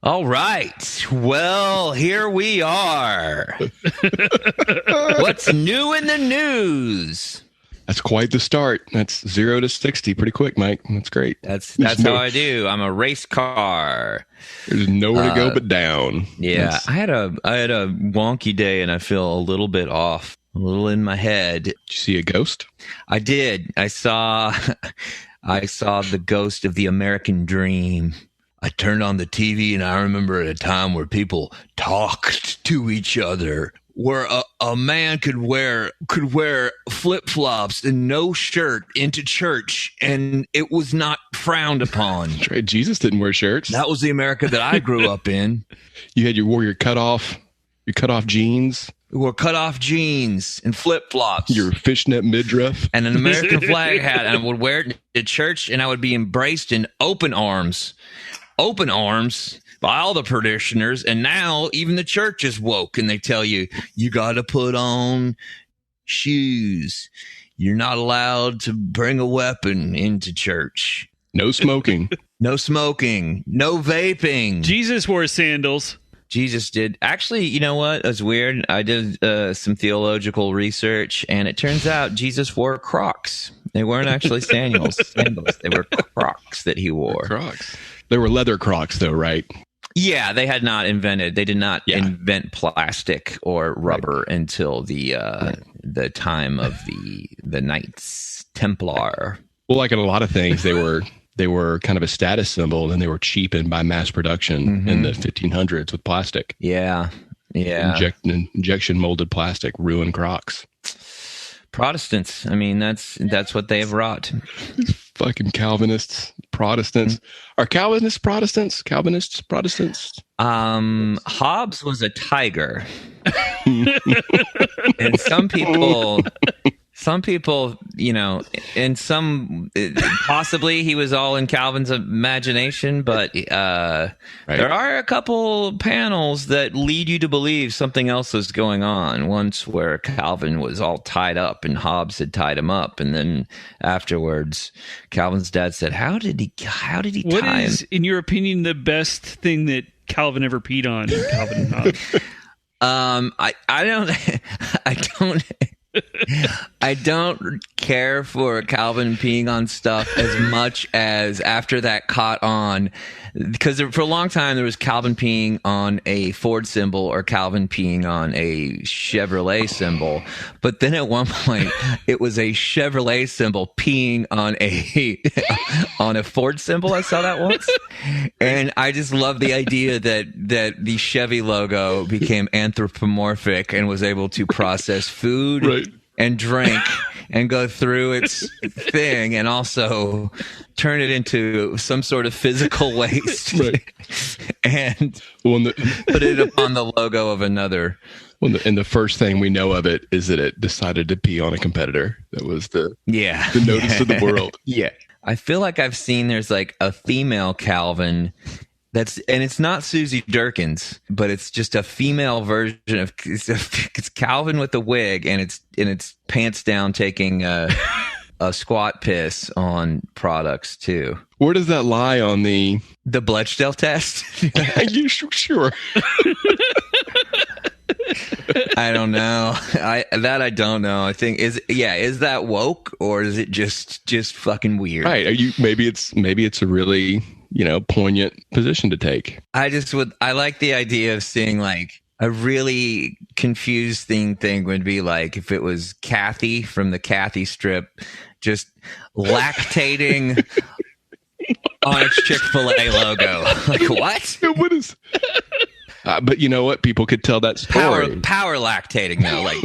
All right. Well, here we are. What's new in the news? That's quite the start. That's 0 to 60 pretty quick, Mike. That's great. That's how I do. I'm a race car. There's nowhere to go but down. Yeah, I had a wonky day, and I feel a little bit off, a little in my head. Did you see a ghost? I did. I saw the ghost of the American dream. I turned on the TV, and I remember at a time where people talked to each other, where a man could wear flip-flops and no shirt into church, and it was not frowned upon. That's right. Jesus didn't wear shirts. That was the America that I grew up in. You wore your cut off jeans. We wore cut-off jeans and flip-flops. Your fishnet midriff. And an American flag hat, and I would wear it to church, and I would be embraced in open arms by all the parishioners. And now even the church is woke, and they tell you, you got to put on shoes. You're not allowed to bring a weapon into church. No smoking. No smoking. No vaping. Jesus wore sandals. Jesus did. Actually, you know what? It was weird. I did some theological research, and it turns out Jesus wore Crocs. They weren't actually sandals. They were Crocs that he wore. Crocs. They were leather Crocs, though, right? Yeah, they did not invent plastic or rubber until the time of the Knights Templar. Well, like in a lot of things, they were kind of a status symbol, and they were cheapened by mass production in the 1500s with plastic. Yeah. Injection molded plastic ruined Crocs. Protestants. I mean, that's what they have wrought. Fucking Calvinists, Protestants. Are Calvinists Protestants? Calvinists Protestants? Hobbes was a tiger. And some people, you know, and possibly he was all in Calvin's imagination, but there are a couple panels that lead you to believe something else was going on. Once where Calvin was all tied up and Hobbes had tied him up, and then afterwards Calvin's dad said, "How did he tie him?" What is, in your opinion, the best thing that Calvin ever peed on? Calvin and Hobbes. I don't care for Calvin peeing on stuff as much as after that caught on, because for a long time there was Calvin peeing on a Ford symbol or Calvin peeing on a Chevrolet symbol, but then at one point it was a Chevrolet symbol peeing on a Ford symbol. I saw that once, and I just love the idea that the Chevy logo became anthropomorphic and was able to process food. Right. And drink and go through its thing, and also turn it into some sort of physical waste, right. And put it upon the logo of another. Well, and the first thing we know of it is that it decided to pee on a competitor. That was the notice of the world. Yeah, I feel like I've seen there's like a female Calvin. And it's not Susie Durkins, but it's just a female version of it's Calvin with a wig, and it's pants down taking a squat piss on products too. Where does that lie on the Blechdel test? Are you sure? I don't know. I don't know. I think is that woke, or is it just fucking weird? Right. Maybe it's a really, poignant position to take. I like the idea of seeing like a really confusing thing would be like if it was Kathy from the Kathy strip just lactating on its Chick-fil-A logo. Like, what? What is... but you know what? People could tell that story. Power lactating, though. Like,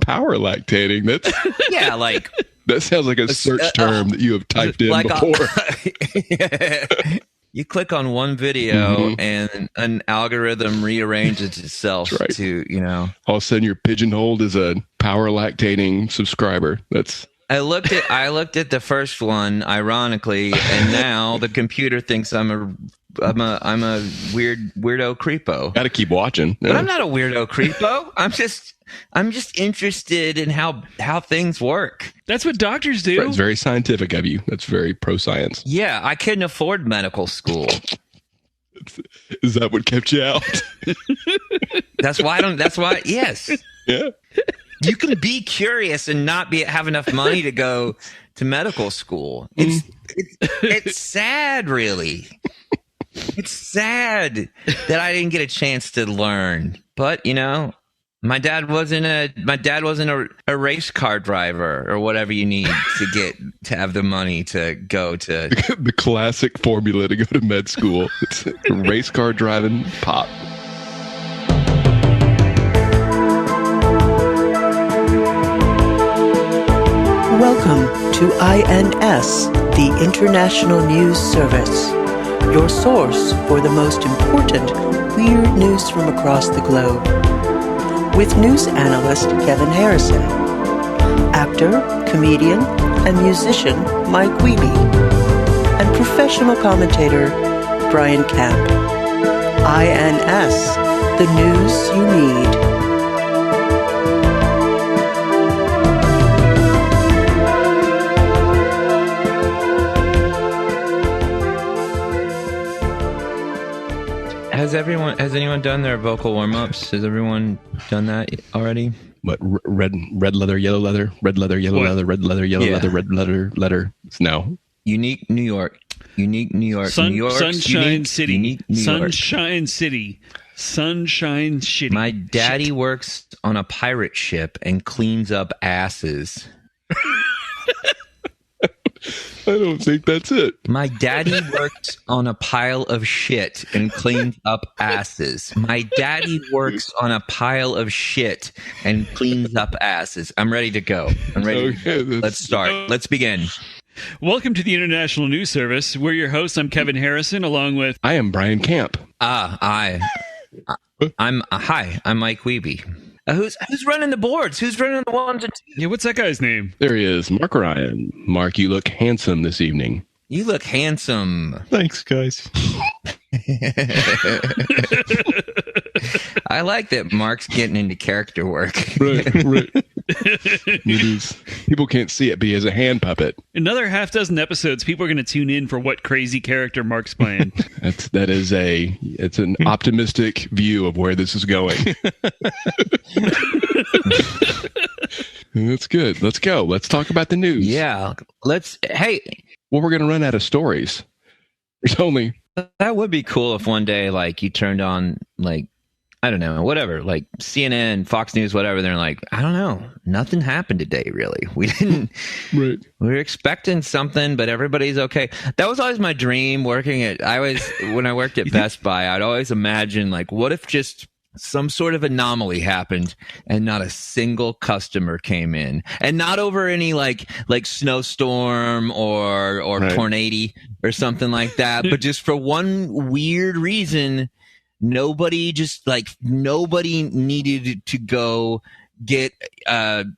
Power lactating? That's... Yeah, like... That sounds like a search term that you have typed in before. You click on one video and an algorithm rearranges itself to, All of a sudden you're pigeonholed as a power lactating subscriber. That's... I looked at the first one, ironically, and now the computer thinks I'm a weirdo creepo. Got to keep watching. But I'm not a weirdo creepo. I'm just interested in how things work. That's what doctors do. It's very scientific of you. That's very pro-science. Yeah, I couldn't afford medical school. Is that what kept you out? That's why, yes. Yeah. You can be curious and not have enough money to go to medical school. It's sad, really. It's sad that I didn't get a chance to learn. But, my dad wasn't a race car driver or whatever you need to have the money to go to. The classic formula to go to med school. It's a race car driving pop. Welcome to INS, the International News Service, your source for the most important weird news from across the globe. With news analyst Kevin Harrison, actor, comedian, and musician Mike Wiebe, and professional commentator Brian Camp. INS, the news you need. Has anyone done their vocal warm-ups? Has everyone done that already? What, red leather, yellow leather, red leather, yellow leather, red leather, yellow leather, red letter. No. Unique New York. New York. Sunshine City. Unique New York. Sunshine City. Sunshine City. My daddy works on a pirate ship and cleans up asses. I don't think that's it. My daddy works on a pile of shit and cleans up asses. My daddy works on a pile of shit and cleans up asses. I'm ready to go. I'm ready. Let's start. Let's begin. Welcome to the International News Service. We're your hosts. I'm Kevin Harrison, along with... I am Brian Camp. I'm Mike Wiebe. Who's running the boards? Who's running the ones and twos? Yeah, what's that guy's name? There he is, Mark Ryan. Mark, you look handsome this evening. You look handsome. Thanks, guys. I like that Mark's getting into character work. Right. It is. People can't see it, but he has a hand puppet. Another half dozen episodes, people are going to tune in for what crazy character Mark's playing. It's an optimistic view of where this is going. That's good. Let's go. Let's talk about the news. Yeah. Well, we're going to run out of stories. There's only... That would be cool if one day, you turned on, I don't know, whatever, CNN, Fox News, whatever. They're like, I don't know. Nothing happened today, really. We didn't. Right. We were expecting something, but everybody's okay. That was always my dream when I worked at Best Buy, I'd always imagine, what if just some sort of anomaly happened and not a single customer came in, and not over any like snowstorm or right. tornado or something like that, but just for one weird reason, nobody needed to go get Dumb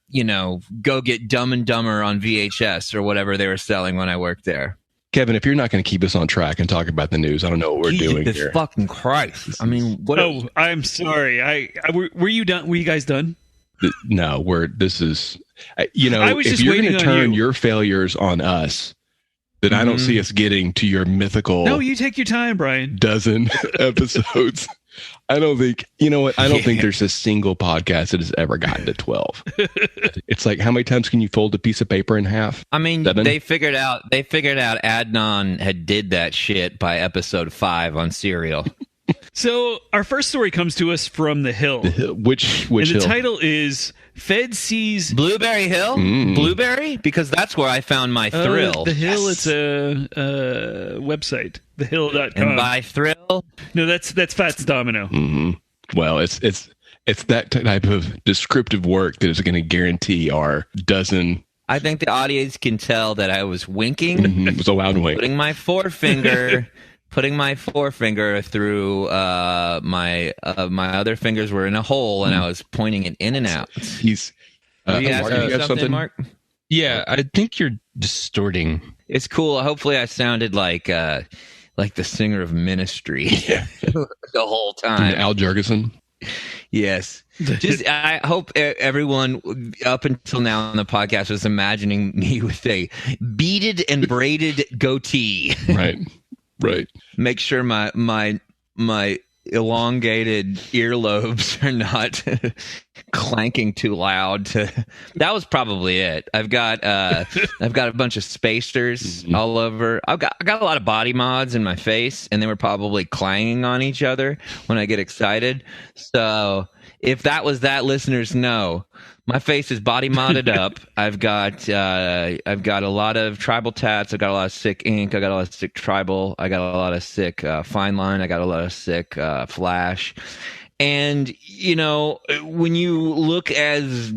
and Dumber on VHS or whatever they were selling when I worked there. Kevin, if you're not going to keep us on track and talk about the news, I don't know what we're doing Jesus here. Fucking Christ! I mean, what? Oh, I'm sorry. Were you done? Were you guys done? No, this is. I was if just you're waiting going to on turn you. your failures on us, then I don't see us getting to your mythical. No, you take your time, Brian. Dozen episodes. I don't think, I don't think there's a single podcast that has ever gotten to 12. It's like, how many times can you fold a piece of paper in half? I mean, 7? they figured out Adnan had did that shit by episode 5 on Serial. So our first story comes to us from The Hill. Which and the hill? title is Fed Sees... Blueberry Hill? Blueberry? Because that's where I found my thrill. The Hill, Yes. it's a website. Thehill.com. And by thrill? No, that's Fats Domino. Mm-hmm. Well, it's that type of descriptive work that is going to guarantee our dozen. I think the audience can tell that I was winking. Mm-hmm. It was a loud wink. Putting my forefinger through my other fingers were in a hole, and I was pointing it in and out. He's. Mark, you have something, Mark? Yeah, I think you're distorting. It's cool. Hopefully, I sounded like the singer of Ministry the whole time. Al Jurgensen. Yes. I hope everyone up until now on the podcast was imagining me with a beaded and braided goatee. Right. Make sure my my elongated earlobes are not clanking too loud. That was probably it. I've got a bunch of spacers all over. I got a lot of body mods in my face, and they were probably clanging on each other when I get excited. So if that was that, listeners know. My face is body modded up. I've got a lot of tribal tats. I've got a lot of sick ink. I got a lot of sick tribal. I got a lot of sick fine line. I got a lot of sick flash. And when you look as,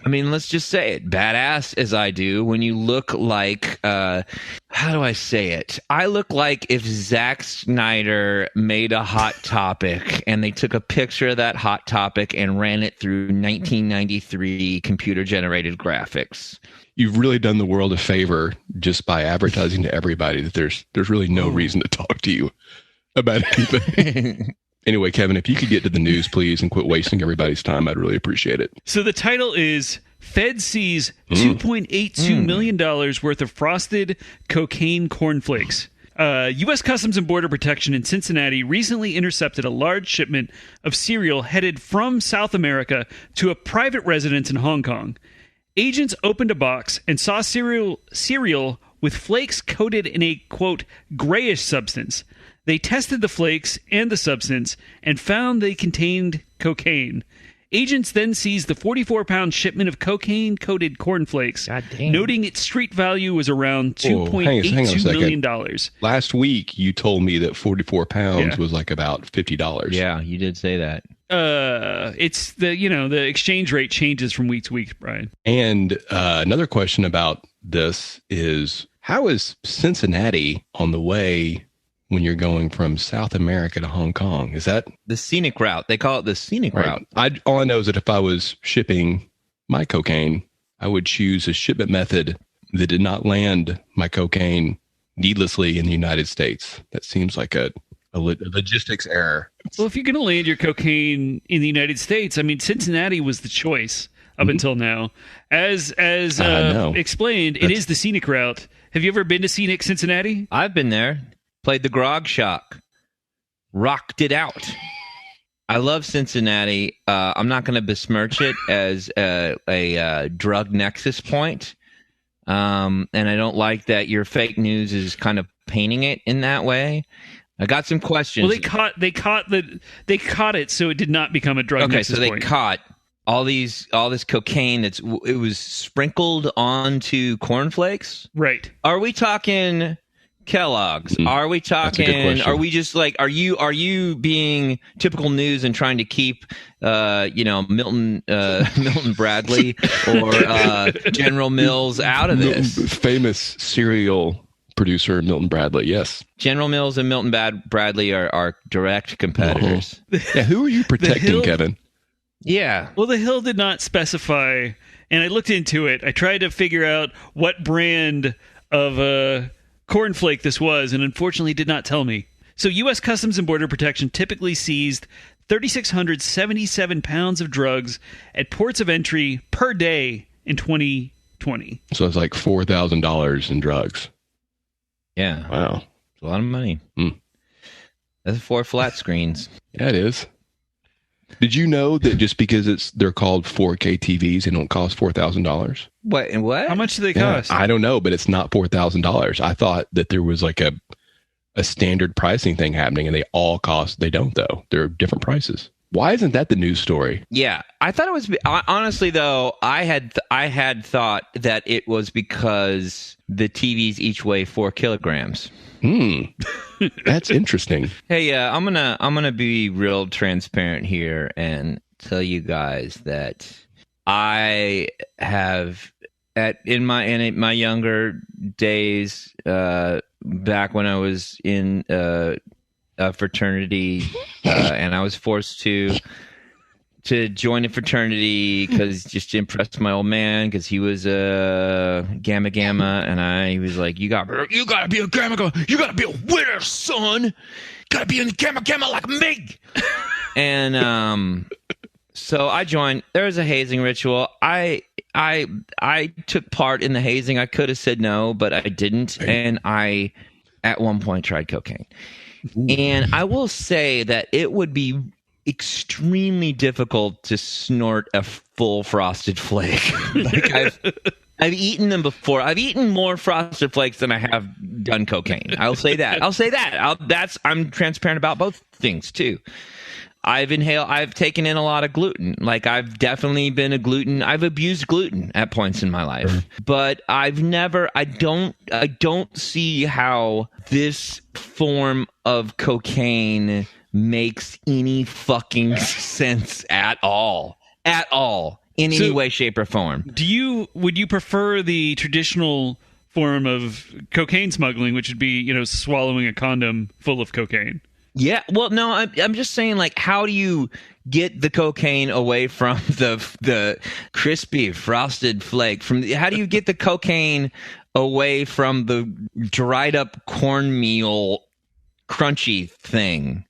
let's just say it, badass as I do, when you look like, how do I say it? I look like if Zack Snyder made a Hot Topic and they took a picture of that Hot Topic and ran it through 1993 computer-generated graphics. You've really done the world a favor just by advertising to everybody that there's really no reason to talk to you about anything. Anyway, Kevin, if you could get to the news, please, and quit wasting everybody's time, I'd really appreciate it. So the title is Fed Sees $2.82 million worth of frosted cocaine cornflakes. U.S. Customs and Border Protection in Cincinnati recently intercepted a large shipment of cereal headed from South America to a private residence in Hong Kong. Agents opened a box and saw cereal with flakes coated in a, quote, grayish substance. They tested the flakes and the substance and found they contained cocaine. Agents then seized the 44-pound shipment of cocaine-coated cornflakes, noting its street value was around $2.82 million. Last week, you told me that 44 pounds was like about $50. Yeah, you did say that. It's the exchange rate changes from week to week, Brian. And another question about this is, how is Cincinnati on the way when you're going from South America to Hong Kong? Is that the scenic route? They call it the scenic route. All I know is that if I was shipping my cocaine, I would choose a shipment method that did not land my cocaine needlessly in the United States. That seems like a logistics error. Well, if you're going to land your cocaine in the United States, Cincinnati was the choice up until now. As explained, it is the scenic route. Have you ever been to scenic Cincinnati? I've been there. Played the Grog Shock. Rocked it out. I love Cincinnati. I'm not going to besmirch it as a drug nexus point. And I don't like that your fake news is kind of painting it in that way. I got some questions. Well, they caught it, so it did not become a drug nexus point. Okay, so they caught all this cocaine it was sprinkled onto cornflakes? Right. Are we talking Kellogg's? Are we talking? Are we just like? Are you being typical news and trying to keep, Milton Bradley or General Mills out of this? Famous cereal producer Milton Bradley. Yes, General Mills and Milton Bradley are direct competitors. Yeah, who are you protecting, Kevin? Yeah. Well, the Hill did not specify, and I looked into it. I tried to figure out what brand of cornflake this was, and unfortunately did not tell me. So U.S. Customs and Border Protection typically seized 3,677 pounds of drugs at ports of entry per day in 2020. So it's like $4,000 in drugs. Yeah. Wow. It's a lot of money. That's 4 flat screens. Yeah, it is. Did you know that just because they're called 4K TVs, they don't cost $4,000? What? And what? How much do they cost? I don't know, but it's not $4,000. I thought that there was like a standard pricing thing happening, and they all cost. They don't, though. They're different prices. Why isn't that the news story? Yeah, I thought it was. Honestly, though, I had thought that it was because the TVs each weigh 4 kilograms. That's interesting. Hey, I'm gonna be real transparent here and tell you guys that I have in my younger days, back when I was in a fraternity, and I was forced to join a fraternity just to impress my old man, because he was a Gamma, and he was like, you gotta be a Gamma, you gotta be a winner, son, gotta be in Gamma like me. And so I joined. There was a hazing ritual. I took part in the hazing. I could have said no, but I didn't. And I at one point tried cocaine. And I will say that it would be extremely difficult to snort a full Frosted Flake. Like I've eaten them before. I've eaten more Frosted Flakes than I have done cocaine. I'll say that. I'm transparent about both things too. I've taken in a lot of gluten. Like I've definitely been I've abused gluten at points in my life. But I don't see how this form of cocaine makes any fucking sense at all. In any way, shape, or form. Would you prefer the traditional form of cocaine smuggling, which would be, swallowing a condom full of cocaine? Yeah, well, no, I'm just saying, like, how do you get the cocaine away from the crispy Frosted Flake? How do you get the cocaine away from the dried up cornmeal crunchy thing?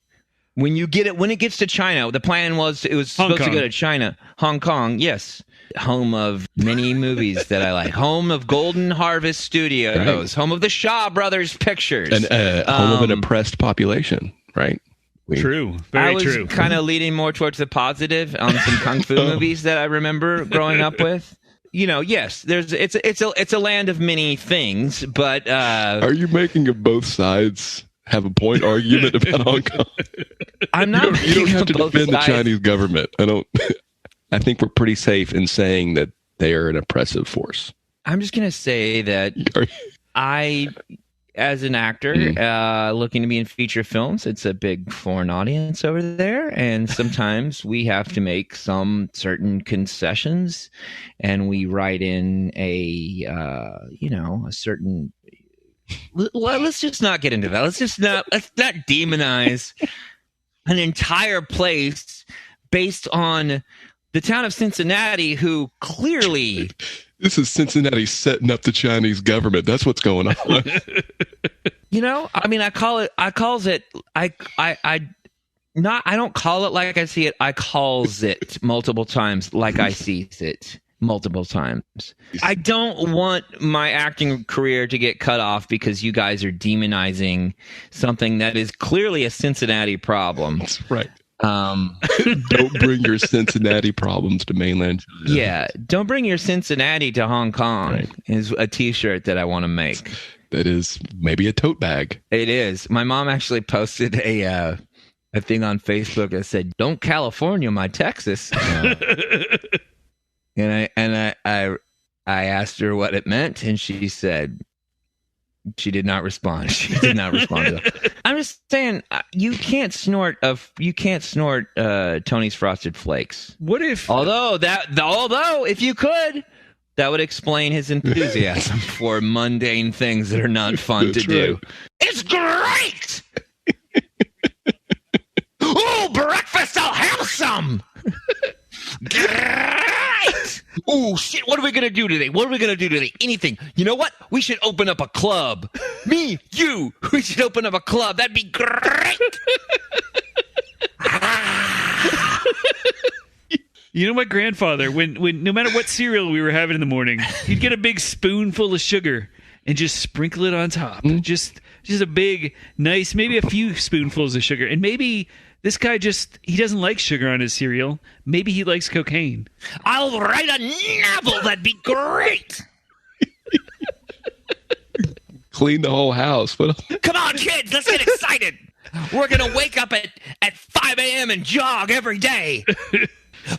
When it gets to China, the plan was it was supposed to go to China, Hong Kong, yes. Home of many movies that I like. Home of Golden Harvest Studios. Right. Home of the Shaw Brothers Pictures. And home of an oppressed population, right? True. Very true. I was kind of leading more towards the positive on some kung fu movies that I remember growing up with. Yes, it's a land of many things, but are you making a both sides have a point argument about Hong Kong? I'm not. You don't have to defend the Chinese government. I think we're pretty safe in saying that they are an oppressive force. I'm just going to say that I, as an actor, looking to be in feature films, it's a big foreign audience over there. And sometimes we have to make some certain concessions, and we write in a certain... Let's just not get into that. Let's not demonize an entire place based on the town of Cincinnati, who clearly... This is Cincinnati setting up the Chinese government. That's what's going on. I don't call it like I see it. I calls it multiple times like I sees it multiple times. I don't want my acting career to get cut off because you guys are demonizing something that is clearly a Cincinnati problem. That's right. Don't bring your Cincinnati problems to mainland China. Yeah, don't bring your Cincinnati to Hong Kong. Right. Is a T-shirt that I want to make. That is maybe a tote bag. It is. My mom actually posted a thing on Facebook that said, "Don't California my Texas." And I asked her what it meant, and she said. She did not respond. She did not respond to that. I'm just saying, you can't snort Tony's Frosted Flakes. What if? Although if you could, that would explain his enthusiasm for mundane things that are not fun to do. It's great. Oh, breakfast! I'll have some. Great! Oh, shit, what are we going to do today? Anything. You know what? We should open up a club. Me, you, we should open up a club. That'd be great. My grandfather, when no matter what cereal we were having in the morning, he'd get a big spoonful of sugar and just sprinkle it on top. Just a big, nice, maybe a few spoonfuls of sugar. And maybe... this guy he doesn't like sugar on his cereal. Maybe he likes cocaine. I'll write a novel. That'd be great. Clean the whole house. Come on, kids. Let's get excited. We're going to wake up at 5 a.m. and jog every day.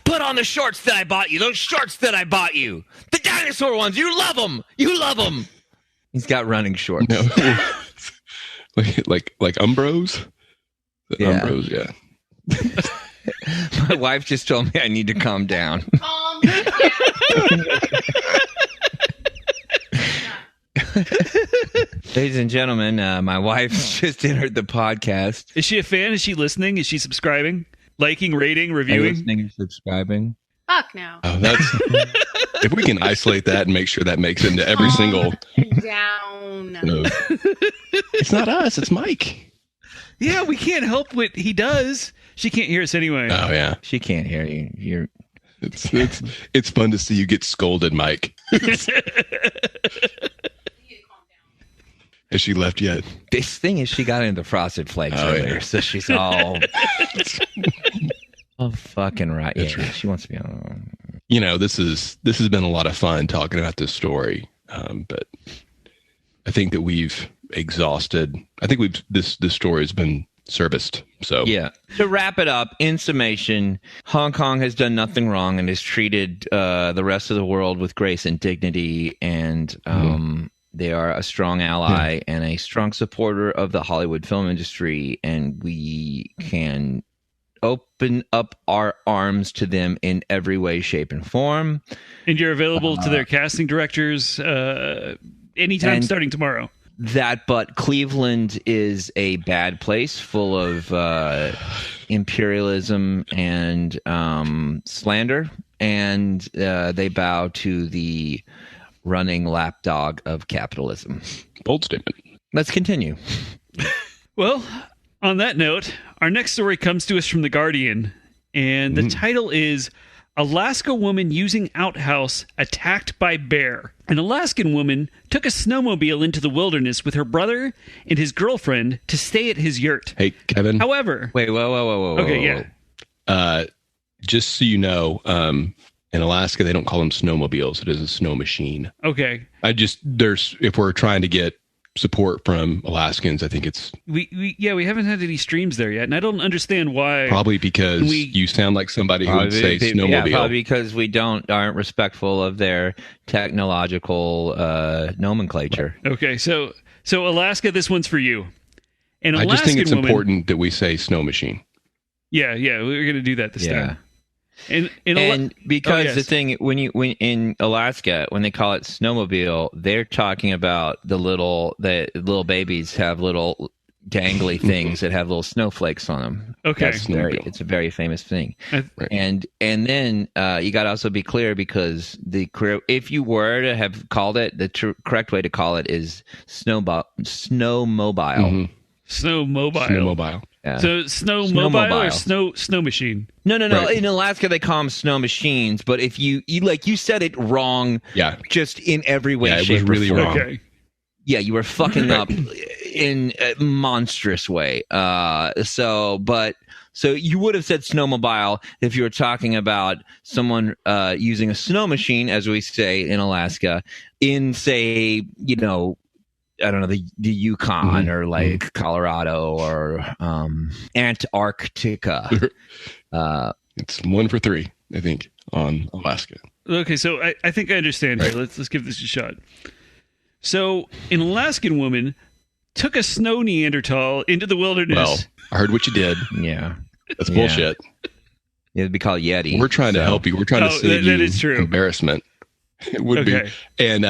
Put on the shorts that I bought you. Those shorts that I bought you. The dinosaur ones. You love them. He's got running shorts. No. like Umbros? Yeah. Umbros, yeah. My wife just told me I need to calm down. Calm down. Ladies and gentlemen, my wife just entered the podcast. Is she a fan? Is she listening? Is she subscribing? Liking, rating, reviewing? Listening and subscribing. Fuck no. Oh, that's... if we can isolate that and make sure that makes it into every single... down. It's not us, it's Mike. Yeah, we can't help what he does. She can't hear us anyway. Oh, yeah. She can't hear you. It's fun to see you get scolded, Mike. Has she left yet? This thing is she got into Frosted Flakes earlier, yeah. so she's all... oh, fucking right. That's Yeah, right. she wants to be on... You know, this has been a lot of fun talking about this story, but I think that we've exhausted. I think this story has been serviced. So Yeah. To wrap it up, in summation, Hong Kong has done nothing wrong and has treated the rest of the world with grace and dignity, and they are a strong ally and a strong supporter of the Hollywood film industry, and we can open up our arms to them in every way, shape, and form. And you're available to their casting directors anytime starting tomorrow. But Cleveland is a bad place full of imperialism and slander, and they bow to the running lapdog of capitalism. bold statement. Let's continue. Well, on that note, our next story comes to us from The Guardian, and the title is Alaska Woman Using Outhouse Attacked by Bear. An Alaskan woman took a snowmobile into the wilderness with her brother and his girlfriend to stay at his yurt. Hey, Kevin. However... Wait, whoa. Okay, yeah. Just so you know, in Alaska, they don't call them snowmobiles. It is a snow machine. Okay. If we're trying to get support from Alaskans, I think it's We haven't had any streams there yet, and I don't understand why. probably because you sound like somebody who would say snowmobile. Yeah, probably because we aren't respectful of their technological nomenclature. Okay, so Alaska, this one's for you. An I Alaskan just think it's woman, important that we say snow machine. Yeah, we're gonna do that this time. And because yes. the thing when in Alaska, when they call it snowmobile, they're talking about the little babies have little dangly things that have little snowflakes on them. Okay. It's a very famous thing. Right. And then you got to also be clear, because if you were to have called it, the correct way to call it is snowmobile. Mm-hmm. Snowmobile. Yeah. So snowmobile or snow machine? No. Right. In Alaska, they call them snow machines. But if you said it wrong, just in every way, it shape, was really or form. wrong. Okay. Yeah, you were fucking up in a monstrous way. So you would have said snowmobile if you were talking about someone using a snow machine, as we say in Alaska, in, say, I don't know, the Yukon or like Colorado or Antarctica. It's 1 for 3, I think, on Alaska. Okay, so I think I understand here. Let's give this a shot. So, an Alaskan woman took a snow Neanderthal into the wilderness. Well, I heard what you did. Yeah. That's bullshit. It'd be called Yeti. We're trying to help you. We're trying to save you that is true. embarrassment. It would be. And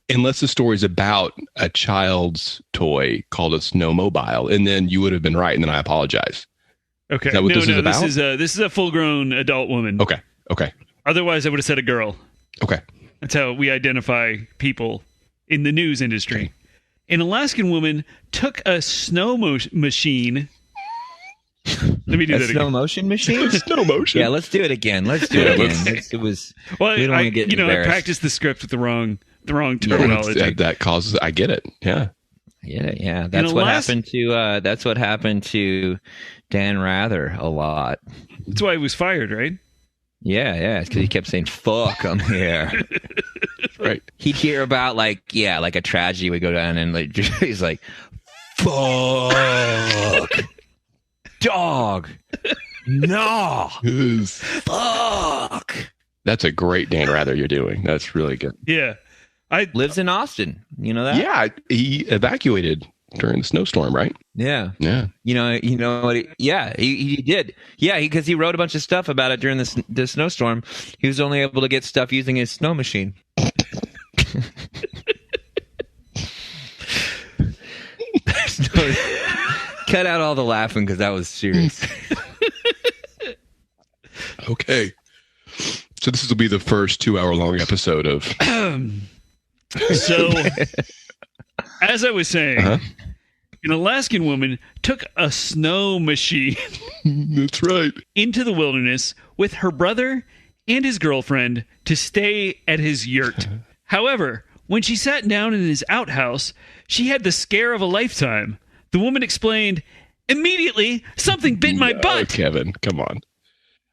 unless the story's about a child's toy called a snowmobile, and then you would have been right, and then I apologize. Okay. Is that what this is about? This is a full-grown adult woman. Okay. Otherwise, I would have said a girl. Okay. That's how we identify people in the news industry. Okay. An Alaskan woman took a snow machine. Let me do that again. Snow motion machine? Snow motion. Yeah, let's do it again. It was. Well, we don't want to get embarrassed. I practiced the script with the wrong terminology. That causes. I get it. Yeah. Yeah. That's what happened to. That's what happened to Dan Rather a lot. That's why he was fired, right? Yeah. It's because he kept saying "fuck" on the air. Right. He'd hear about like a tragedy would go down, and like he's like, "Fuck, dog, no, fuck." That's a great Dan Rather you're doing. That's really good. Yeah. Lives in Austin. You know that? Yeah, he evacuated during the snowstorm, right? Yeah. Yeah. You know what? He did. Yeah, because he wrote a bunch of stuff about it during the snowstorm. He was only able to get stuff using his snow machine. Cut out all the laughing because that was serious. Okay. So this will be the first 2-hour-long episode of. So, as I was saying, an Alaskan woman took a snow machine. That's right. Into the wilderness with her brother and his girlfriend to stay at his yurt. However, When she sat down in his outhouse, she had the scare of a lifetime. The woman explained, immediately, something bit my butt. Kevin, come on.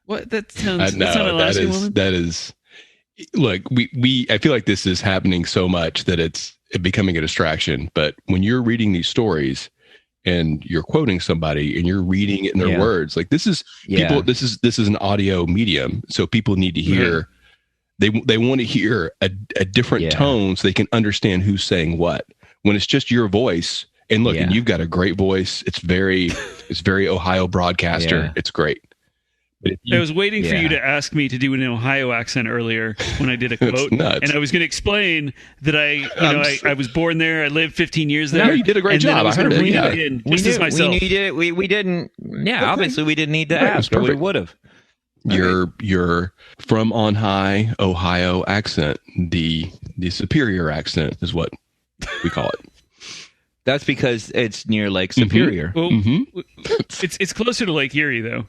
What? That sounds... No, that's not an Alaskan woman? that is... Look, I feel like this is happening so much that it's becoming a distraction. But when you're reading these stories and you're quoting somebody and you're reading it in their words, like this is people. This is an audio medium, so people need to hear. They want to hear a different tone so they can understand who's saying what. When it's just your voice, and look, and you've got a great voice. It's very Ohio broadcaster. Yeah. It's great. I was waiting for you to ask me to do an Ohio accent earlier when I did a quote, and I was going to explain that I was born there. I lived 15 years there. No, you did a great job. I heard it. Yeah. Myself. We didn't. Yeah, obviously we didn't need to ask, but we would have. Your from on high Ohio accent, the superior accent is what we call it. That's because it's near Lake Superior. Well, it's closer to Lake Erie though.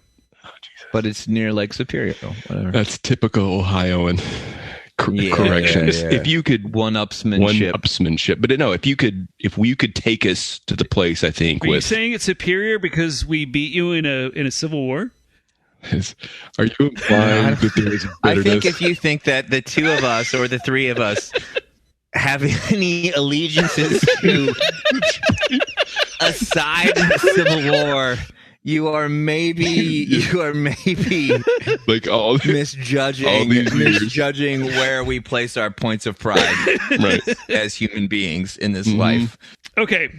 But it's near Lake Superior. Whatever. That's typical Ohioan corrections. Yeah. If you could one-upsmanship. But no, if you could take us to the place, I think. Are you saying it's superior because we beat you in a civil war? Are you implying that there is bitterness? I think if you think that the two of us or the three of us have any allegiances to a side in the Civil War, you are maybe like all misjudging where we place our points of pride as human beings in this life. Okay,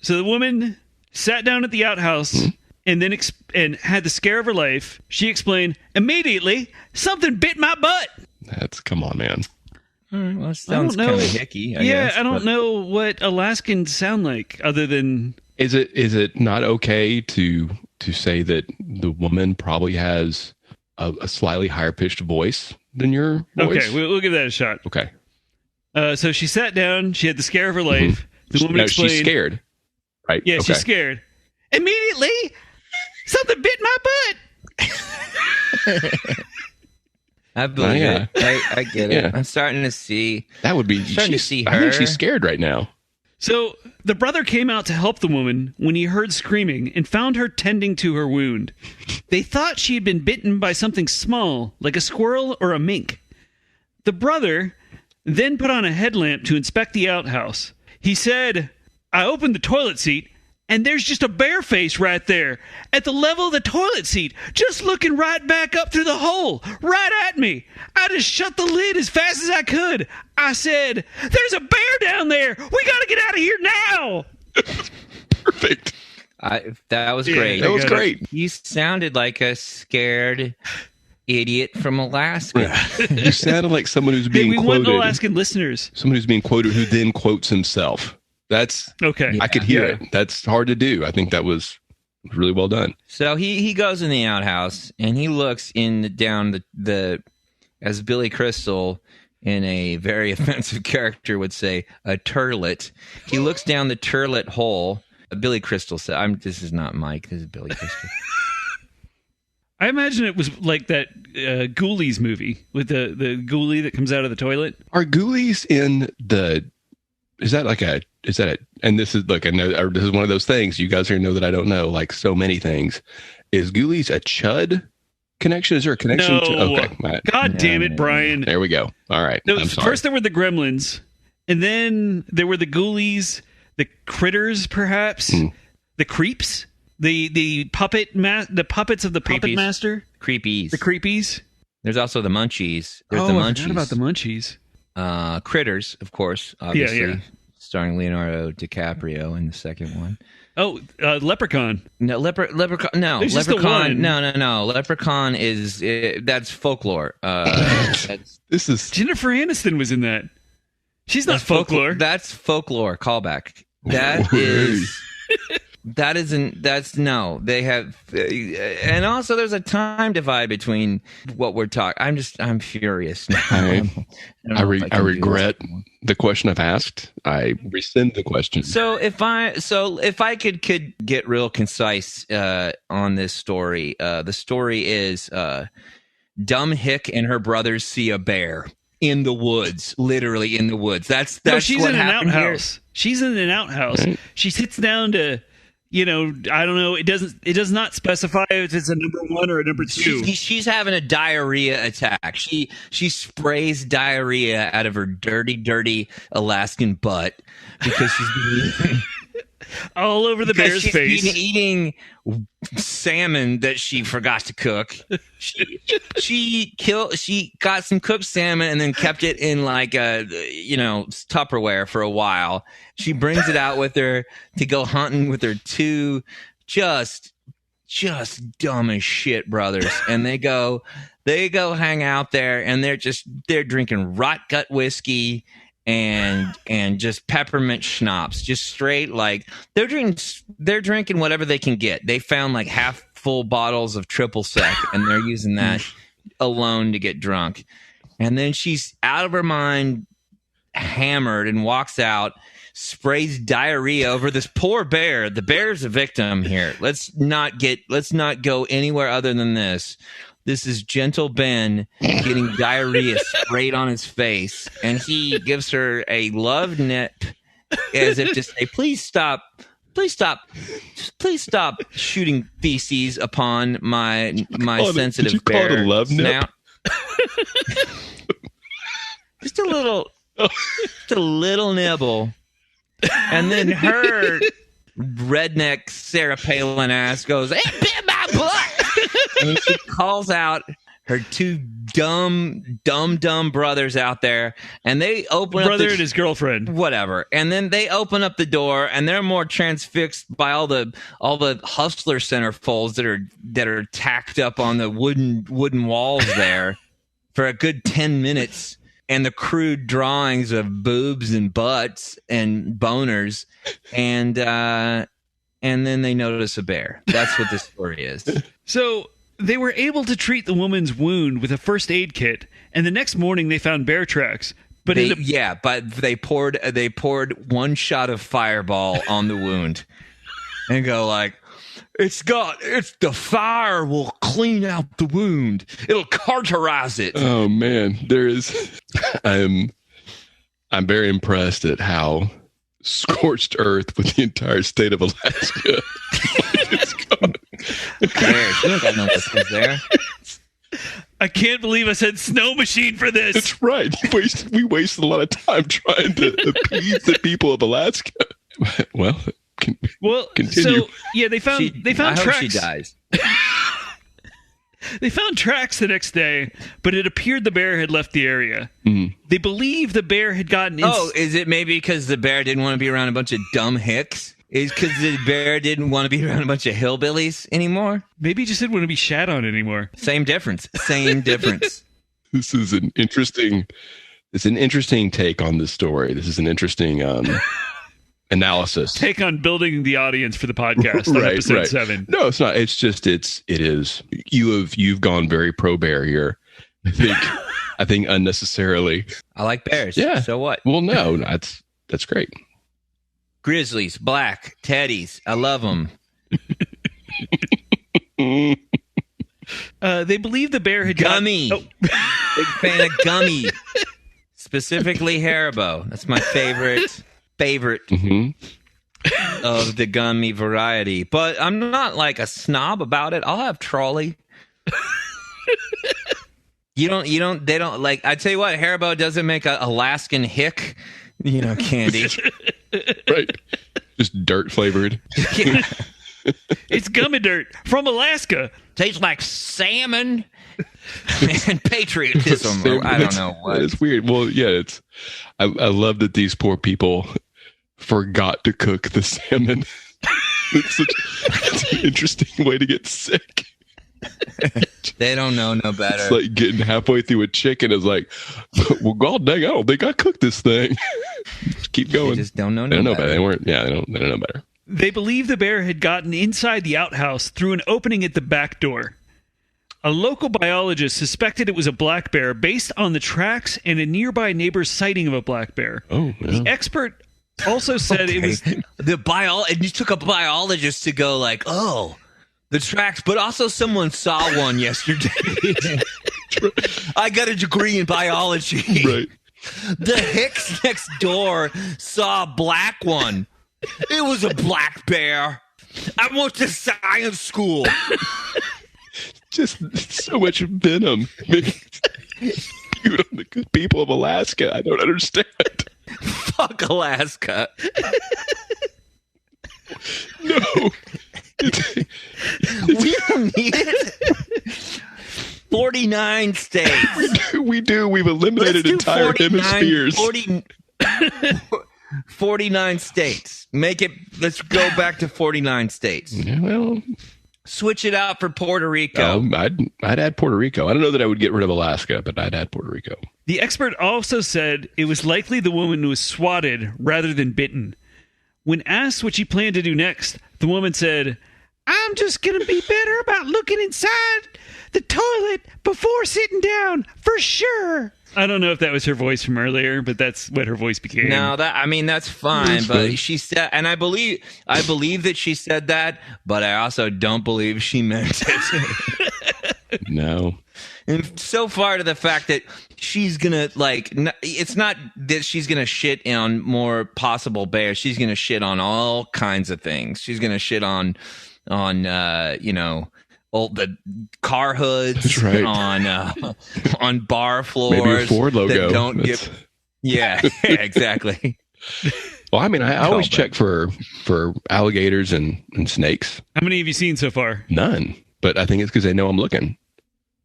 so the woman sat down at the outhouse and then and had the scare of her life. She explained, immediately, something bit my butt. Come on, man. All right, well, it sounds kind of hicky, I guess. I don't know what Alaskans sound like other than... Is it not okay to say that the woman probably has a slightly higher pitched voice than your voice? Okay, we'll give that a shot. Okay. So she sat down. She had the scare of her life. The woman explained, she's scared, right? Yeah, she's scared. Immediately, something bit my butt. I believe it. I get it. I'm starting to see. That would be. To see her. I think she's scared right now. So the brother came out to help the woman when he heard screaming and found her tending to her wound. They thought she had been bitten by something small, like a squirrel or a mink. The brother then put on a headlamp to inspect the outhouse. He said, I opened the toilet seat, and there's just a bare face right there at the level of the toilet seat, just looking right back up through the hole, right at me. I just shut the lid as fast as I could. I said, there's a bear down there. We got to get out of here now. Perfect. That was great. That was great. You sounded like a scared idiot from Alaska. You sounded like someone who's being quoted. We want Alaskan listeners. Someone who's being quoted who then quotes himself. That's okay. I could hear it. That's hard to do. I think that was really well done. So he goes in the outhouse and he looks down the as Billy Crystal in a very offensive character would say, a turlet. He looks down the turlet hole. Billy Crystal said, "This is not Mike. This is Billy Crystal." I imagine it was like that Ghoulies movie with the ghoulie that comes out of the toilet. Are ghoulies in the? Is that a? And this is look. I know this is one of those things. You guys here know that I don't know. Like so many things, is ghoulies a chud connection? Is there a connection? No. Okay. God damn it, Brian. There we go. All right. No, I'm sorry. First there were the gremlins, and then there were the ghoulies, the critters, perhaps the creeps, the puppets of the puppet master, creepies, the creepies. There's also the munchies. There's the munchies. I forgot about the munchies. Critters, of course, obviously, yeah. starring Leonardo DiCaprio in the second one. Oh, Leprechaun. No, Leprechaun. No, There's Leprechaun. No. Leprechaun is that's folklore. This is Jennifer Aniston was in that. She's not folklore. That's folklore. Callback. That is. That isn't. That's no. They have, and also there's a time divide between what we're talking. I'm furious now. I regret the question I've asked. I rescind the question. So if I could get real concise on this story, the story is Dumb Hick and her brothers see a bear. in the woods, literally in the woods. That's No, she's what in an happened here. outhouse. She's in an outhouse. Right. She sits down to, I don't know. It does not specify if it's a number 1 or a number 2. She's having a diarrhea attack. She sprays diarrhea out of her dirty Alaskan butt because she's been All over the bear's she's face. been eating salmon that she forgot to cook. She got some cooked salmon and then kept it in like a Tupperware for a while. She brings it out with her to go hunting with her two just dumb as shit brothers, and they go hang out there, and they're drinking rot gut whiskey and just peppermint schnapps, just straight, like they're drinking whatever they can get. They found like half full bottles of triple sec, and they're using that alone to get drunk. And then she's out of her mind, hammered, and walks out, sprays diarrhea over this poor bear. The bear's a victim here. Let's not go anywhere other than this. This is gentle Ben getting diarrhea sprayed on his face, and he gives her a love nip as if to say, please stop shooting feces upon my sensitive did you bear. call it a love nip? Just a little nibble. And then her redneck Sarah Palin ass goes, "Hey, bit my butt!" And then she calls out her two dumb brothers out there, and they open up Brother and his girlfriend. whatever. And then they open up the door, and they're more transfixed by all the hustler centerfolds that are tacked up on the wooden walls there for a good 10 minutes. And the crude drawings of boobs and butts and boners, and then they notice a bear. That's what this story is. So they were able to treat the woman's wound with a first aid kit, and the next morning they found bear tracks. But they poured one shot of Fireball on the wound, and go like, it's the fire will clean out the wound. It'll cauterize it. Oh man, I'm very impressed at how scorched earth with the entire state of Alaska. Bears. You don't got no listeners there. I can't believe I said snow machine for this. That's right. We wasted a lot of time trying to appease the people of Alaska. Well, continue. So yeah, they found I tracks. hope she dies. They found tracks the next day, but it appeared the bear had left the area. They believe the bear had gotten in. Oh, is it maybe because the bear didn't want to be around a bunch of dumb hicks? Is because the bear didn't want to be around a bunch of hillbillies anymore? Maybe he just didn't want to be shat on anymore. Same difference. This is an interesting take on this story. This is an interesting analysis. Take on building the audience for the podcast on episode 7. No, it's not. It's just it is. You've gone very pro bear here. I think unnecessarily. I like bears. Yeah. So what? Well, no, that's great. Grizzlies, black, teddies. I love them. They believe the bear had Gummy. gotten... Big fan of gummy. Specifically Haribo. That's my favorite of the gummy variety. But I'm not like a snob about it. I'll have Trolley. They don't like, I tell you what, Haribo doesn't make a Alaskan hick, candy. Right. Just dirt flavored. Yeah. It's gummy dirt from Alaska. Tastes like salmon and patriotism. Or I don't know what. It's weird. Well, yeah, I love that these poor people forgot to cook the salmon. It's an interesting way to get sick. They don't know no better. It's like getting halfway through a chicken is like, well, god dang, I don't think I cooked this thing. Just keep going. They just don't know They don't know better. better. They don't know better. They believe the bear had gotten inside the outhouse through an opening at the back door. A local biologist suspected it was a black bear based on the tracks and a nearby neighbor's sighting of a black bear. Oh, yeah. The expert also said it was... And you took a biologist to go like, oh, the tracks, but also someone saw one yesterday. I got a degree in biology. Right. The Hicks next door saw a black one. It was a black bear. I went to science school. Just so much venom. Spewed on the good people of Alaska. I don't understand. Fuck Alaska. No. We don't need it. 49 states. We do. We've eliminated entire 49, hemispheres. 49 states. Make it. Let's go back to 49 states. Yeah, well, Switch it out for Puerto Rico. I'd add Puerto Rico. I don't know that I would get rid of Alaska, but I'd add Puerto Rico. The expert also said it was likely the woman was swatted rather than bitten. When asked what she planned to do next, the woman said, "I'm just going to be better about looking inside the toilet before sitting down, for sure." I don't know if that was her voice from earlier, but that's what her voice became. No, that's fine. That's But fine. she said, and I believe that she said that, but I also don't believe she meant it. No. And so far to the fact that she's gonna it's not that she's gonna shit on more possible bears. She's gonna shit on all kinds of things. She's gonna shit on all the car hoods. That's right. on bar floors. Maybe a Ford logo. That don't That's- give. Yeah, exactly. Well, I mean, I always Call check for alligators and snakes. How many have you seen so far? None. But I think it's because they know I'm looking.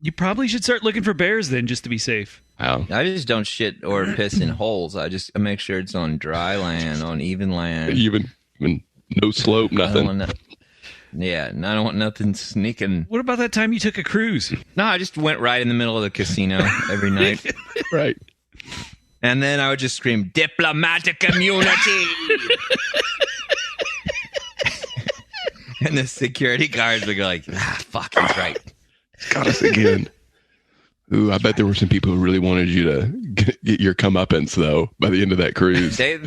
You probably should start looking for bears then, just to be safe. Wow. I just don't shit or piss in holes. I just make sure it's on dry land, on even land. Even no slope, I don't nothing. want and I don't want nothing sneaking. What about that time you took a cruise? No, I just went right in the middle of the casino every night. Right. And then I would just scream, "Diplomatic immunity!" And the security guards would go like, fuck, he's right. Got us again. Ooh, I bet there were some people who really wanted you to get your comeuppance, though, by the end of that cruise. They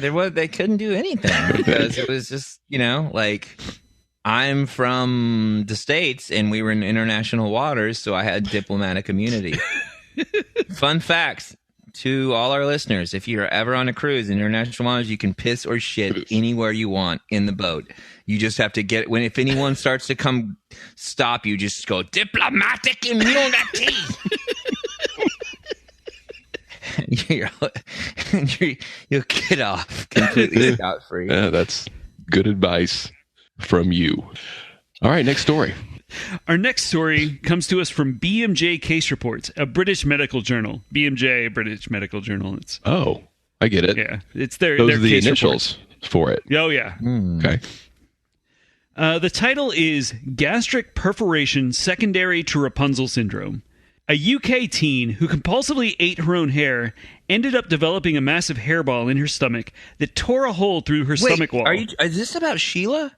couldn't do anything because it was just, like, I'm from the States and we were in international waters, so I had diplomatic immunity. Fun facts to all our listeners: if you're ever on a cruise in international waters, you can piss or shit anywhere you want in the boat. You just have to if anyone starts to come stop you, just go, "Diplomatic immunity." You'll get off completely scot-free. Yeah, that's good advice from you. All right, next story. Our next story comes to us from BMJ Case Reports, a British medical journal. BMJ, British Medical Journal. It's I get it. yeah, it's their Those are the case initials for it. reports. Oh yeah. Okay. The title is Gastric Perforation Secondary to Rapunzel Syndrome. A UK teen who compulsively ate her own hair ended up developing a massive hairball in her stomach that tore a hole through her stomach wall. Is this about Sheila?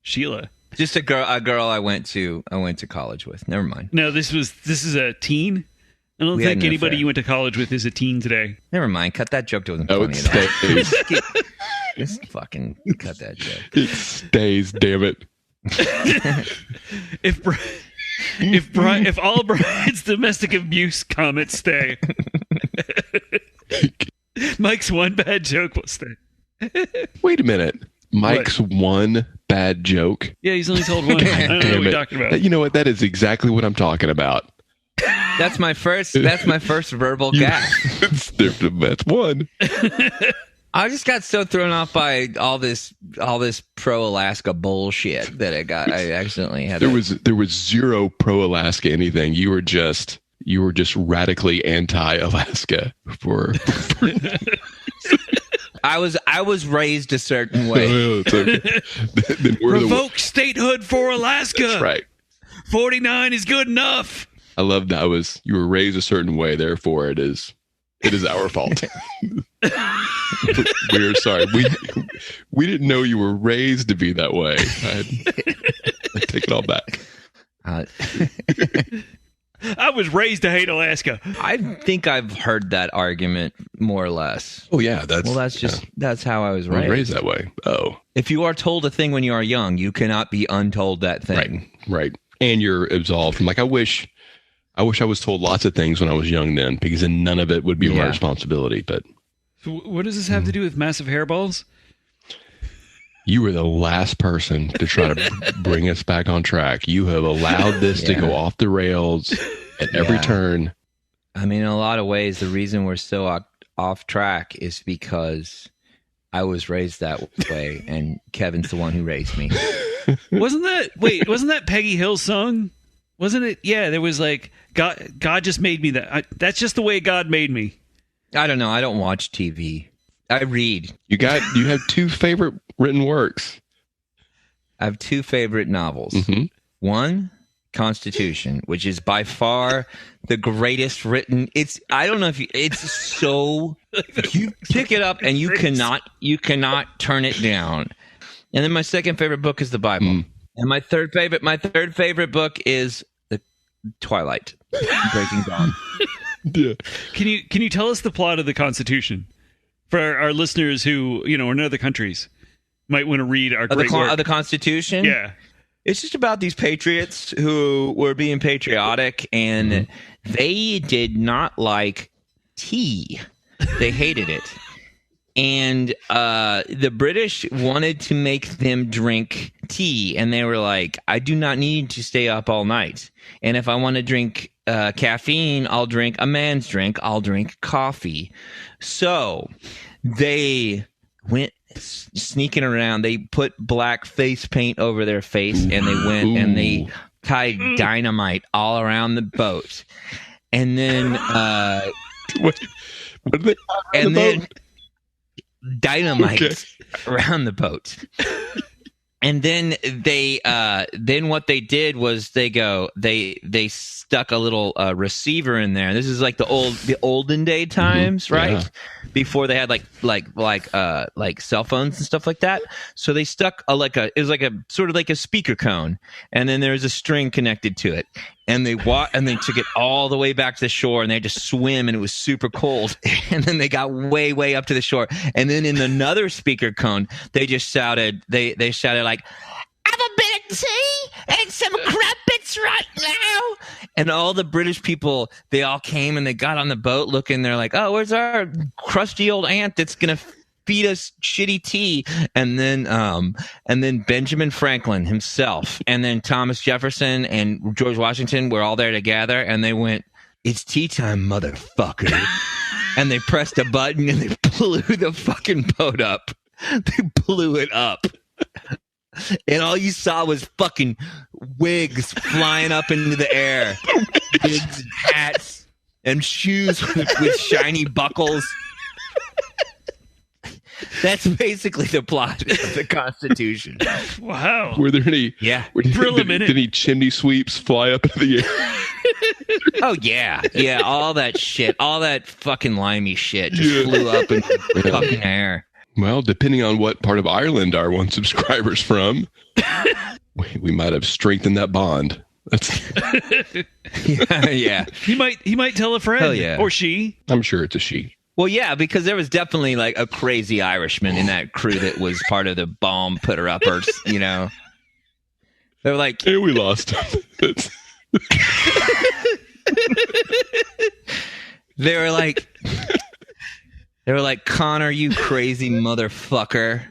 Sheila. Just a girl I went to college with. Never mind. No, this is a teen. I don't We had think an anybody affair. you went to college with is a teen today. Never mind. Cut that joke. Wasn't Oh, funny it at all. stays. Just fucking cut that joke. It stays, damn it. If all of Brian's domestic abuse comments stay, Mike's one bad joke will stay. Wait a minute. Mike's one bad joke. Yeah, he's only told one. I don't know what Damn you're it. talking about. You know what? That is exactly what I'm talking about. That's my first verbal gap. That's one. I just got so thrown off by all this pro Alaska bullshit that I accidentally had. There was zero pro Alaska anything. You were just radically anti Alaska for I was raised a certain way. Oh, it's okay. Then we're Revoke statehood for Alaska. That's right. 49 is good enough. I love that you were raised a certain way, therefore it is our fault. We're sorry. We didn't know you were raised to be that way. I take it all back. I was raised to hate Alaska. I think I've heard that argument more or less. Oh yeah, That's how I was I was raised. raised that way. Oh, If you are told a thing when you are young, you cannot be untold that thing. right. And you're absolved from I wish I wish I was told lots of things when I was young then, because then none of it would be my responsibility. But So what does this have to do with massive hairballs? you were the last person to try to bring us back on track. You have allowed this to go off the rails at every turn. I mean, in a lot of ways, the reason we're so off track is because I was raised that way, and Kevin's the one who raised me. Wasn't that Peggy Hill's song? Wasn't it? Yeah, there was like, God just made me that. That's just the way God made me. I don't know. I don't watch TV. I read. You have two favorite written works. I have two favorite novels. Mm-hmm. One, Constitution, which is by far the greatest written. I don't know if it's so you pick it up and you cannot turn it down. And then my second favorite book is the Bible. And my third favorite book is the Twilight, Breaking Dawn. Yeah. Can you tell us the plot of the Constitution for our listeners who are in other countries might want to read our great work of the Constitution? Yeah. It's just about these patriots who were being patriotic, and they did not like tea. They hated it. And the British wanted to make them drink tea, and they were like, I do not need to stay up all night. And if I want to drink caffeine, I'll drink a man's drink. I'll drink coffee. So they went sneaking around. They put black face paint over their face, and they went and they tied dynamite all around the boat. And then dynamite around the boat. And then then what they did was they stuck a little receiver in there. This is like the olden day times, right? Yeah. Before they had like cell phones and stuff like that. So they stuck it was like a sort of like a speaker cone, and then there was a string connected to it. And they took it all the way back to the shore, and they had to swim, and it was super cold. And then they got way, way up to the shore. And then in another speaker cone, they just shouted, they shouted like, have a bit of tea and some crumpets right now. And all the British people, they all came and they got on the boat looking, they're like, oh, where's our crusty old aunt that's going to feed us shitty tea? And then Benjamin Franklin himself, and then Thomas Jefferson and George Washington were all there together, and they went, it's tea time, motherfucker. And they pressed a button and they blew the fucking boat up. They blew it up. And all you saw was fucking wigs flying up into the air. Wigs and hats and shoes with shiny buckles. That's basically the plot of the Constitution. Wow. Were there any? Yeah. Did any chimney sweeps fly up into the air? Oh yeah, all that shit, all that fucking limey shit just flew up in the fucking air. Well, depending on what part of Ireland our one subscriber's from, we might have strengthened that bond. That's yeah. He might tell a friend. Hell yeah. Or she. I'm sure it's a she. Well, yeah, because there was definitely like a crazy Irishman in that crew that was part of the bomb putter-uppers, you know. They were like, hey, we lost him. They were like, Connor, you crazy motherfucker.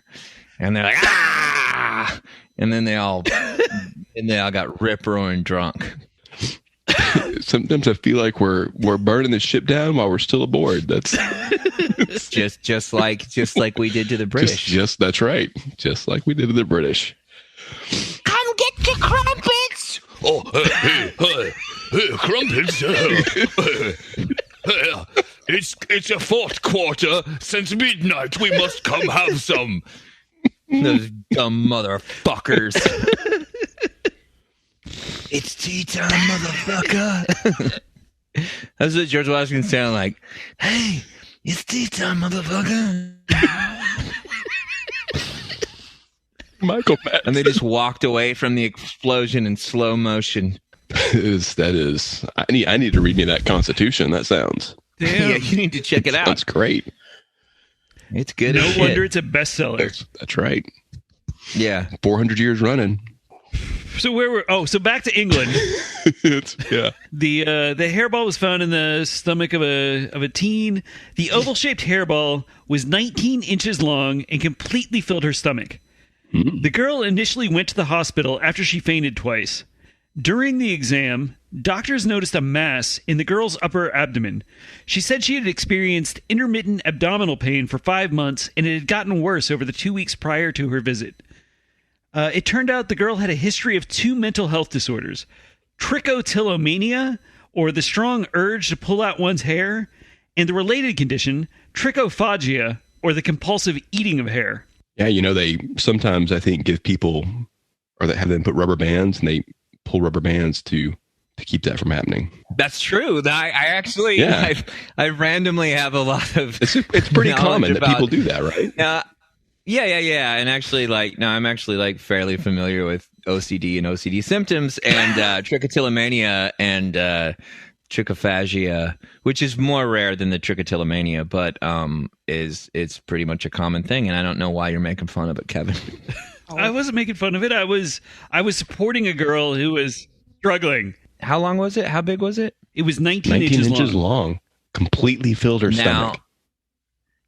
And they're like, ah! And then they all got rip-roaring drunk. Sometimes I feel like we're burning the ship down while we're still aboard. That's just like we did to the British. Just that's right. Just like we did to the British. Come get the crumpets! Oh, hey, crumpets. It's a fourth quarter since midnight. We must come have some. Those dumb motherfuckers. It's tea time, motherfucker. That's what George Washington sounded like. Hey, it's tea time, motherfucker. Michael Madsen. And they just walked away from the explosion in slow motion. That is. I need to read me that Constitution. That sounds. Damn. Yeah, you need to check it out. That's great. It's good. No as shit. wonder it's a bestseller. That's right. Yeah. 400 years running. So where were? Oh, so back to England. Yeah. The hairball was found in the stomach of a teen. The oval-shaped hairball was 19 inches long and completely filled her stomach. The girl initially went to the hospital after she fainted twice. During the exam, doctors noticed a mass in the girl's upper abdomen. She said she had experienced intermittent abdominal pain for 5 months, and it had gotten worse over the 2 weeks prior to her visit. It turned out the girl had a history of 2 mental health disorders: trichotillomania, or the strong urge to pull out one's hair, and the related condition, trichophagia, or the compulsive eating of hair. Yeah, they sometimes, I think, give people, or they have them put rubber bands, and they pull rubber bands to keep that from happening. That's true. I actually, Yeah. I randomly have a lot of. It's pretty knowledge common that about- people do that, right? Yeah. And actually, I'm actually fairly familiar with OCD and OCD symptoms and trichotillomania and trichophagia, which is more rare than the trichotillomania, but it's pretty much a common thing. And I don't know why you're making fun of it, Kevin. I wasn't making fun of it. I was supporting a girl who was struggling. How long was it? How big was it? It was 19 19 inches long. Completely filled her Now,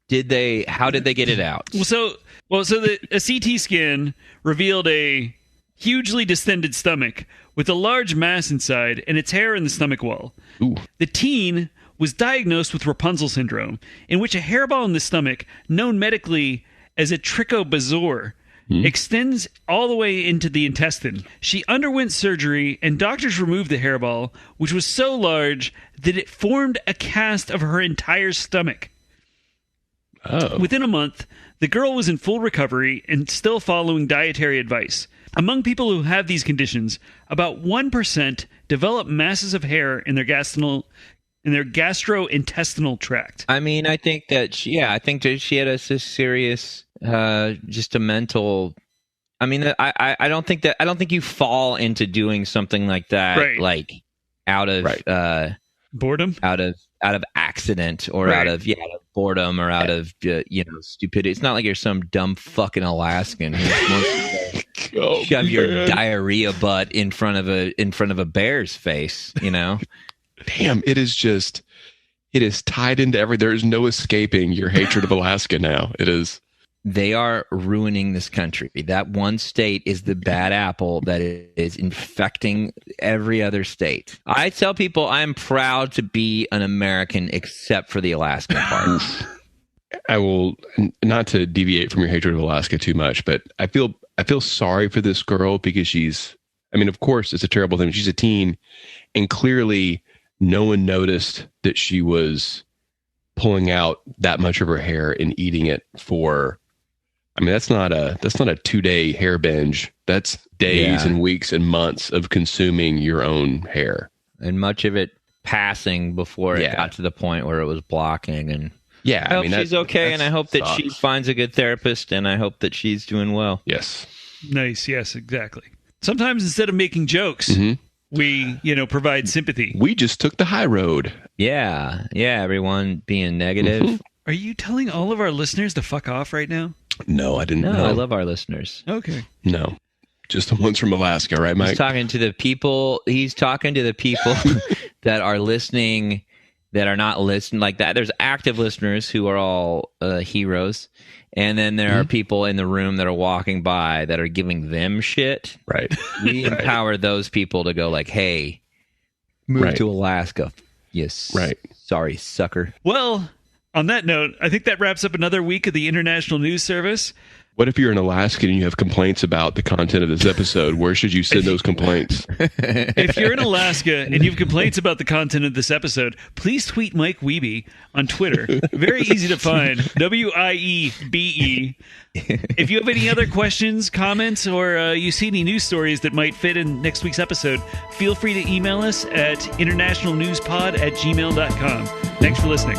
stomach. how did they get it out? So a CT scan revealed a hugely distended stomach with a large mass inside and its hair in the stomach wall. Ooh. The teen was diagnosed with Rapunzel syndrome, in which a hairball in the stomach, known medically as a trichobezoar, extends all the way into the intestine. She underwent surgery, and doctors removed the hairball, which was so large that it formed a cast of her entire stomach. Oh. Within a month, the girl was in full recovery and still following dietary advice. Among people who have these conditions, about 1% develop masses of hair in their gastrointestinal tract. I mean, I think that she had a serious, just a mental. I mean, I don't think you fall into doing something like that, Right. like out of Boredom? out of accident or Right. out of boredom or out of stupidity. It's not like you're some dumb fucking Alaskan who wants to shove your diarrhea butt in front of a bear's face. Damn, it is tied into there is no escaping your hatred of Alaska now. It is. They are ruining this country. That one state is the bad apple that is infecting every other state. I tell people I'm proud to be an American except for the Alaskan part. I will, not to deviate from your hatred of Alaska too much, but I feel sorry for this girl because of course it's a terrible thing. She's a teen, and clearly no one noticed that she was pulling out that much of her hair and eating it for. That's not a 2-day hair binge. That's days and weeks and months of consuming your own hair, and much of it passing before it got to the point where it was blocking. And I hope she's okay, and I hope that she finds a good therapist, and I hope that she's doing well. Yes. Nice. Yes, exactly. Sometimes instead of making jokes, we, provide sympathy. We just took the high road. Yeah. Everyone being negative. Are you telling all of our listeners to fuck off right now? No, I didn't. No, know. I love our listeners. Okay. No, just the ones from Alaska, right, Mike? He's talking to the people that are listening, that are not listening like that. There's active listeners who are all heroes. And then there are people in the room that are walking by that are giving them shit. Right. We empower those people to go like, hey, move to Alaska. Yes. Right. Sorry, sucker. Well, on that note, I think that wraps up another week of the International News Service. What if you're an Alaskan and you have complaints about the content of this episode? Where should you send those complaints? If you're in Alaska and you have complaints about the content of this episode, please tweet Mike Wiebe on Twitter. Very easy to find. WIEBE. If you have any other questions, comments, or you see any news stories that might fit in next week's episode, feel free to email us at internationalnewspod@gmail.com. Thanks for listening.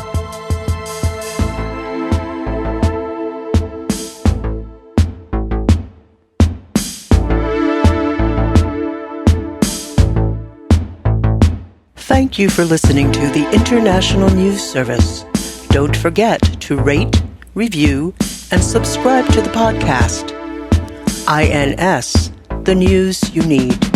Thank you for listening to the International News Service. Don't forget to rate, review, and subscribe to the podcast. INS The news you need.